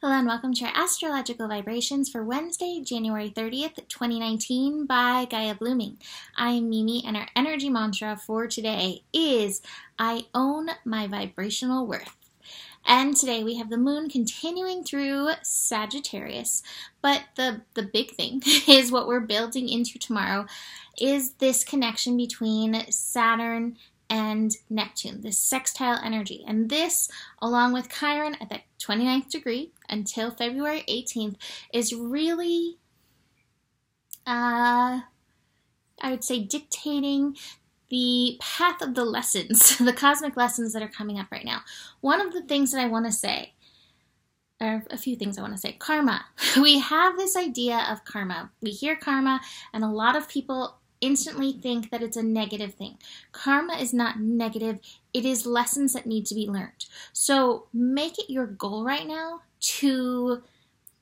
Hello and welcome to our astrological vibrations for Wednesday, January 30th, 2019 by Gaia Blooming. I am Mimi and our energy mantra for today is I own my vibrational worth. And today we have the moon continuing through Sagittarius, but the big thing is what we're building into tomorrow is this connection between Saturn and Neptune, this sextile energy. And this, along with Chiron at the 29th degree until February 18th, is really, I would say, dictating the path of the lessons, the cosmic lessons that are coming up right now. One of the things that I want to say, or a few things I want to say, karma. We have this idea of karma. We hear karma, and a lot of people instantly think that it's a negative thing. Karma is not negative. It is lessons that need to be learned. So make it your goal right now to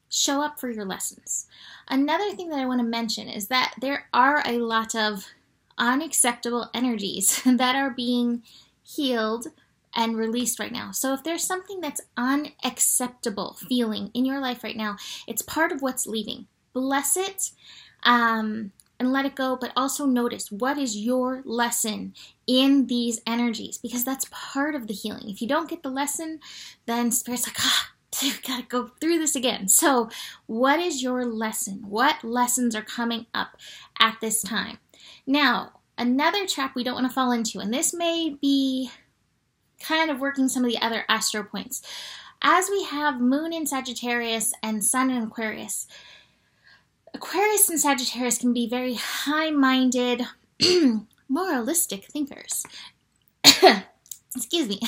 show up for your lessons. Another thing that I want to mention is that there are a lot of unacceptable energies that are being healed and released right now. So if there's something that's unacceptable feeling in your life right now, it's part of what's leaving. Bless it. And let it go, but also notice what is your lesson in these energies, because that's part of the healing. If you don't get the lesson, then Spirit's like, you gotta go through this again. So what is your lesson? What lessons are coming up at this time? Now, another trap we don't want to fall into, and this may be kind of working some of the other astro points. As we have Moon in Sagittarius and Sun in Aquarius, Aquarius and Sagittarius can be very high-minded, moralistic thinkers. Excuse me.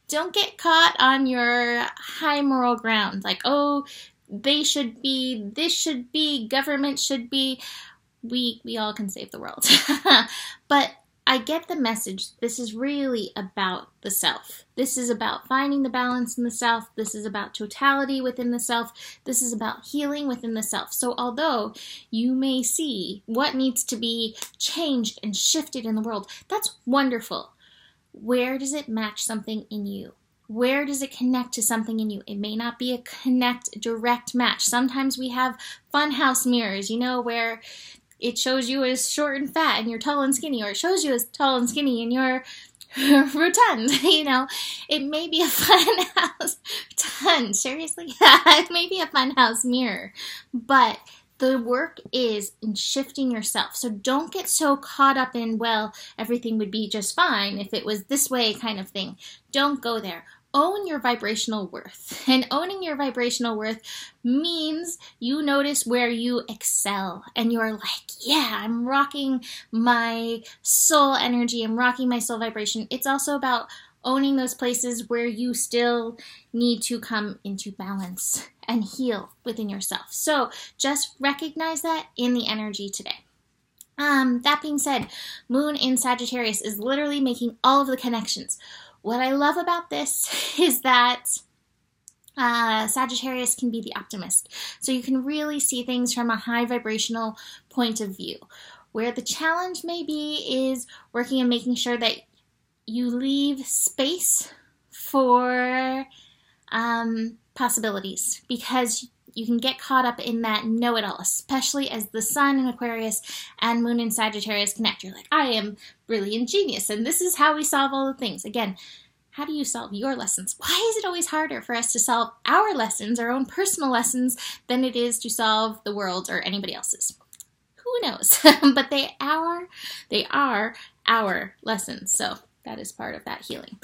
Don't get caught on your high moral ground. Like, oh, they should be, this should be, government should be. We all can save the world. But I get the message. This is really about the self. This is about finding the balance in the self. This is about totality within the self. This is about healing within the self. So although you may see what needs to be changed and shifted in the world, that's wonderful. Where does it match something in you? Where does it connect to something in you? It may not be a direct match. Sometimes we have funhouse mirrors, where it shows you as short and fat and you're tall and skinny, or it shows you as tall and skinny and you're rotund, It may be a fun house. Seriously? It may be a fun house mirror. But the work is in shifting yourself. So don't get so caught up in, well, everything would be just fine if it was this way kind of thing. Don't go there. Own your vibrational worth. And owning your vibrational worth means you notice where you excel. And you're like, yeah, I'm rocking my soul energy. I'm rocking my soul vibration. It's also about owning those places where you still need to come into balance and heal within yourself. So just recognize that in the energy today. That being said, Moon in Sagittarius is literally making all of the connections. What I love about this is that Sagittarius can be the optimist. So you can really see things from a high vibrational point of view. Where the challenge may be is working on making sure that you leave space for possibilities, because you can get caught up in that know-it-all, especially as the Sun in Aquarius and Moon in Sagittarius connect. You're like, I am really ingenious, and this is how we solve all the things. Again, how do you solve your lessons? Why is it always harder for us to solve our lessons, our own personal lessons, than it is to solve the world or anybody else's? Who knows? But they are our lessons, so that is part of that healing.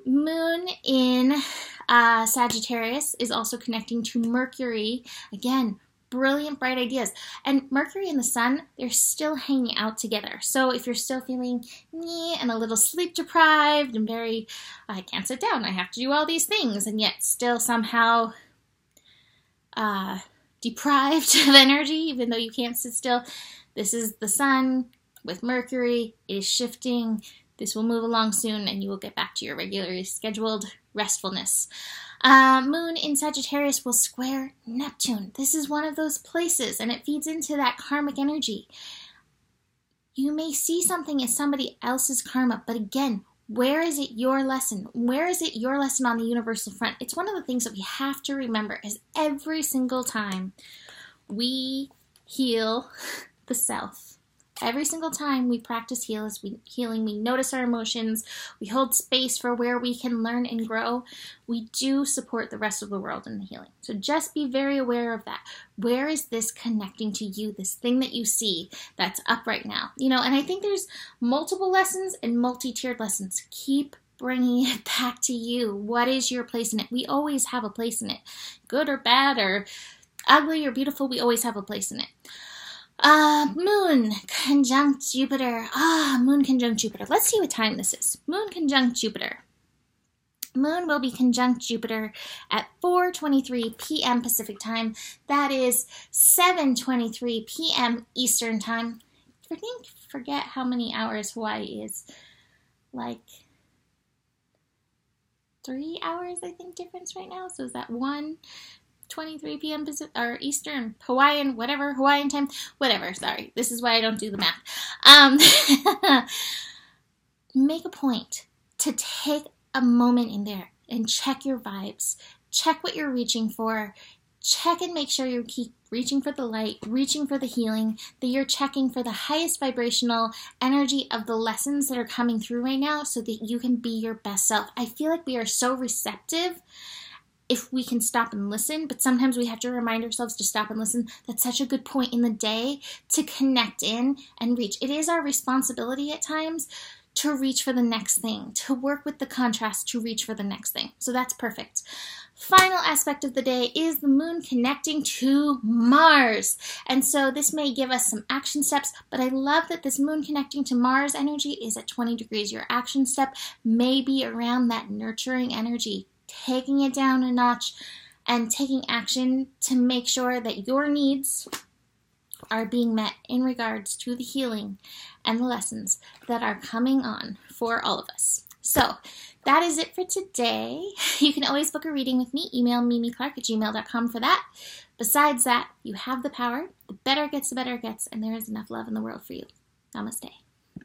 Moon in Sagittarius is also connecting to Mercury. Again, brilliant, bright ideas. And Mercury and the Sun, they're still hanging out together. So if you're still feeling and a little sleep deprived and very, I can't sit down, I have to do all these things, and yet still somehow deprived of energy, even though you can't sit still, this is the Sun with Mercury. It is shifting. This will move along soon, and you will get back to your regularly scheduled restfulness. Moon in Sagittarius will square Neptune. This is one of those places, and it feeds into that karmic energy. You may see something as somebody else's karma, but again, Where is it your lesson? Where is it your lesson on the universal front? It's one of the things that we have to remember is every single time we heal the self. Every single time we practice healing, we notice our emotions, we hold space for where we can learn and grow, we do support the rest of the world in the healing. So just be very aware of that. Where is this connecting to you, this thing that you see that's up right now? And I think there's multiple lessons and multi-tiered lessons. Keep bringing it back to you. What is your place in it? We always have a place in it. Good or bad or ugly or beautiful, we always have a place in it. Moon conjunct Jupiter. Moon conjunct Jupiter. Let's see what time this is. Moon conjunct Jupiter. Moon will be conjunct Jupiter at 4:23 p.m. Pacific time. That is 7:23 p.m. Eastern time. Forget how many hours Hawaii is. Like 3 hours, I think, difference right now. So is that 1:23 p.m. Pacific, or Eastern, Hawaiian, whatever, Hawaiian time, whatever, sorry. This is why I don't do the math. Make a point to take a moment in there and check your vibes. Check what you're reaching for. Check and make sure you keep reaching for the light, reaching for the healing, that you're checking for the highest vibrational energy of the lessons that are coming through right now so that you can be your best self. I feel like we are so receptive if we can stop and listen, but sometimes we have to remind ourselves to stop and listen. That's such a good point in the day to connect in and reach. It is our responsibility at times to reach for the next thing, to work with the contrast to reach for the next thing. So that's perfect. Final aspect of the day is the moon connecting to Mars. And so this may give us some action steps, but I love that this moon connecting to Mars energy is at 20 degrees. Your action step may be around that nurturing energy, taking it down a notch and taking action to make sure that your needs are being met in regards to the healing and the lessons that are coming on for all of us. So that is it for today. You can always book a reading with me. Email mimiclark@gmail.com for that. Besides that, you have the power. The better it gets, and there is enough love in the world for you. Namaste.